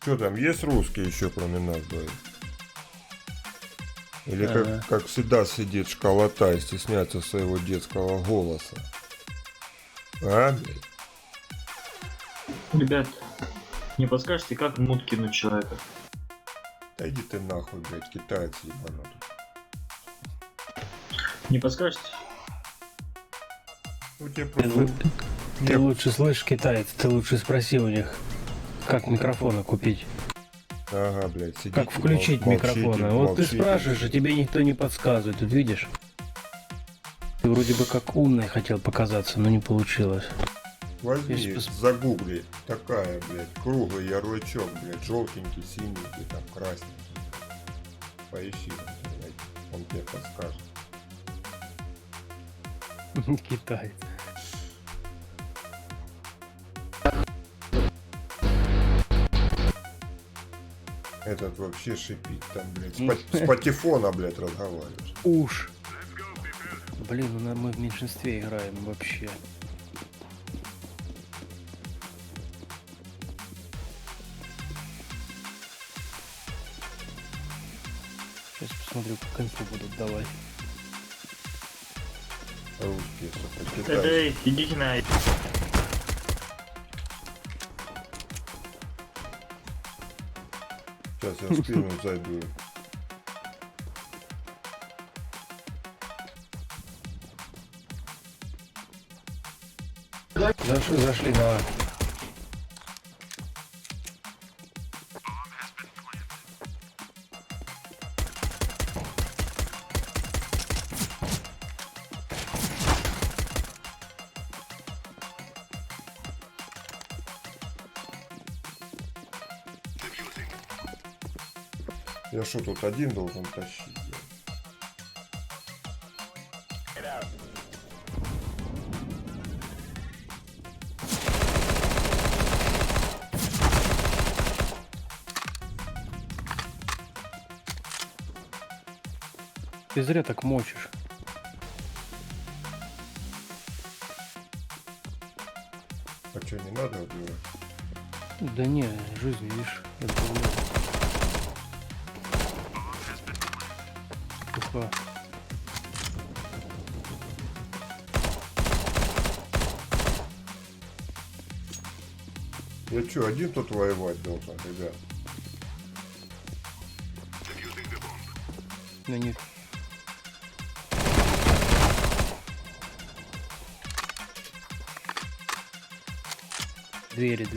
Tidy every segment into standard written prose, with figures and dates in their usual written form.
Что там, есть русские еще, кроме нас двоих? Или как всегда сидит школота и стесняется своего детского голоса? А, блядь? Ребят, не подскажете, как в мут кинуть человека? Да иди ты нахуй, блядь, китаец ебанутый. Не подскажете? У тебя Ты, просто... ты лучше слышишь китаец, ты лучше спроси у них, как микрофоны купить. Ага, блядь, сидите, Как включить микрофоны. Вот ты спрашиваешь, а тебе никто не подсказывает. Тут видишь? Ты вроде бы как умный хотел показаться, но не получилось. Возьми, Есть загугли. Такая, блядь, круглый ярлычок, блядь, желтенький, синенький, там, красненький. Поищи в интернете, он тебе подскажет. Китаец. Этот вообще шипит там, блядь, с патефона, блядь, разговариваешь. Уж. Блин, ну мы в меньшинстве играем вообще. Сейчас посмотрю, как инфу будут давать. Русские, сука, китайцы. Эй, идите на... Сейчас я в спину зайду. Зашли, давай. Я что, тут один должен тащить? Блядь? Ты зря так мочишь. А что, не надо убивать? Да не, жизнь, видишь, это было. Опа. Я что, один тут воевать должен, ребят? На них. Двери.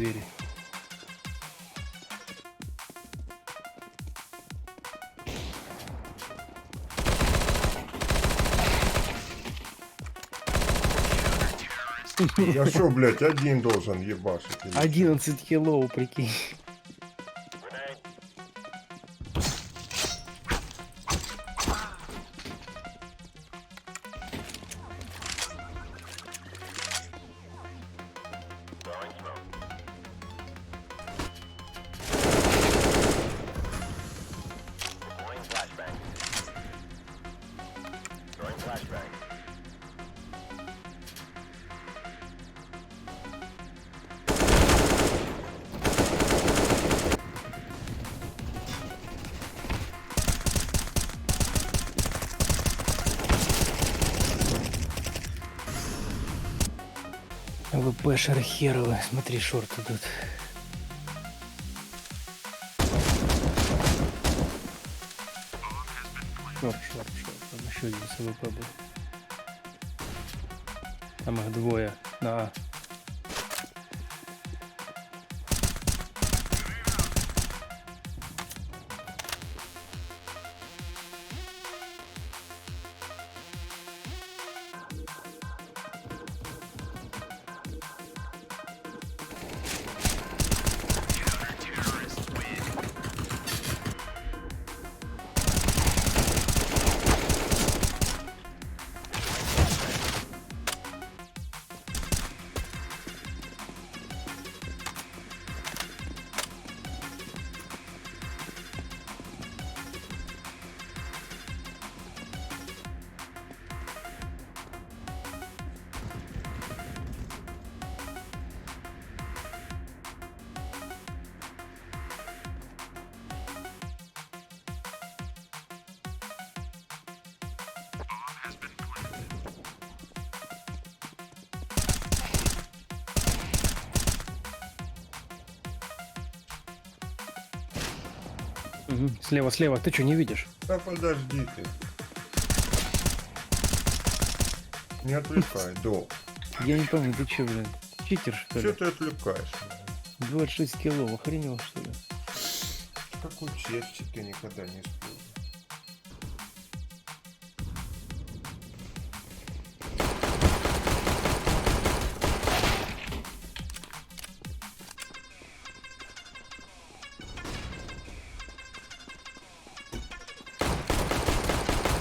Я что, блядь, один должен ебашить? или 11 кило, прикинь. ВП шархеровы, смотри, шорт идут. Шорт. Там еще один с ВП был. Там их двое на А. Мгм. Слева, слева. Ты что, не видишь? Да подожди ты. Не отвлекай, док. Я не помню, ты что, блин? Читер, что Че ли? ты отвлекаешь меня? 26 кило, охренел, что ли? Какой честчик ты никогда не используешь?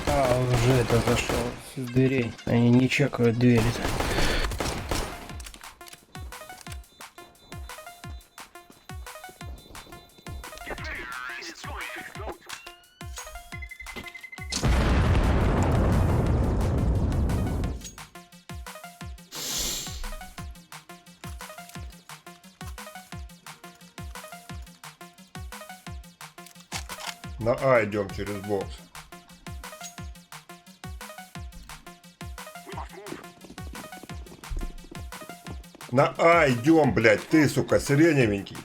А, он уже это зашел с дверей. Они не чекают двери-то. На А идем через бокс. На А идем, блядь, ты, сука, сиреневенький.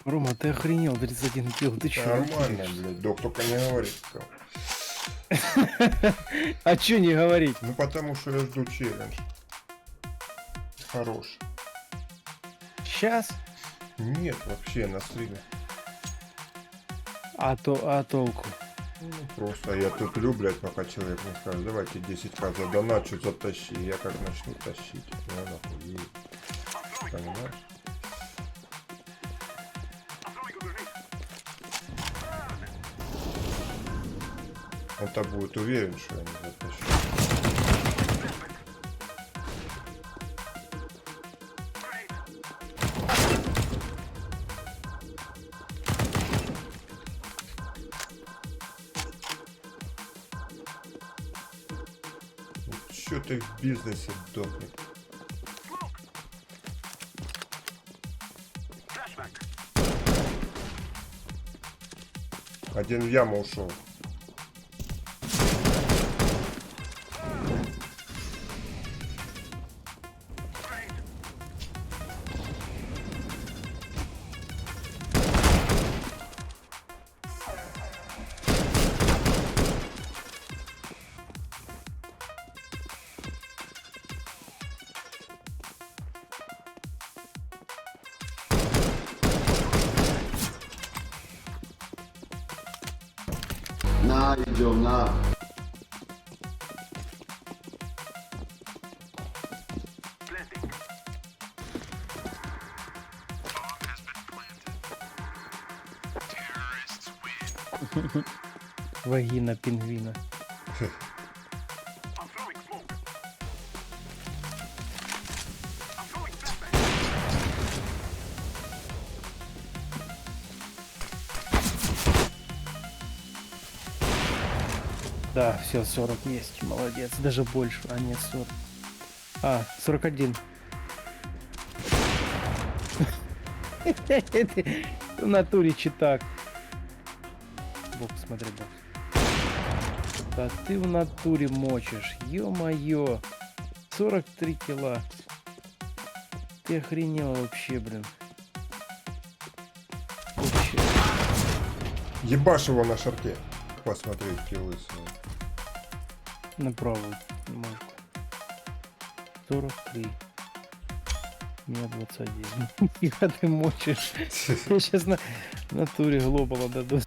Рома, ты охренел, 31 килл, ты чё? Нормально, блядь, док, только не говори такого. А чё не говорить? Ну потому что я жду челлендж. Хорош. Сейчас? Нет, вообще на стриме. А толку? Ну, просто я туплю, блядь, пока человек не скажет, давайте 10к за доначу, затащи. Я как начну тащить. Ну нахуй. Понимаешь? Он-то будет уверен, что я не затащу. Чё ты в бизнесе дохнет? Один в яму ушел. На, идем, на. Вагина пингвина. Да, все, 40 есть, молодец. Даже больше, а нет, 40. А, 41. В натуре читак. Бокс, смотри, бокс. Да ты в натуре мочишь, ё-моё. 43 кило. Ты охренел вообще, блин. Вообще. Ебашь его на шарте. Посмотреть киллы свои. На правую ножку. 43. У меня 21. Нифига ты мочишь. Я сейчас на натуре глобала дадут.